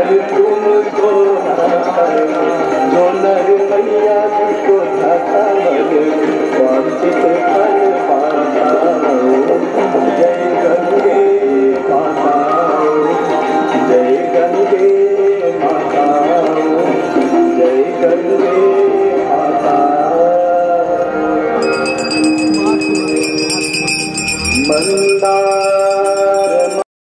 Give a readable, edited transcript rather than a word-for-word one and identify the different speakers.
Speaker 1: नर तुमको जो नर मैया जी को जाता वांछित फल पाता। जय गंगे माता, जय गंगे माता, जय गंगे माता। मंदा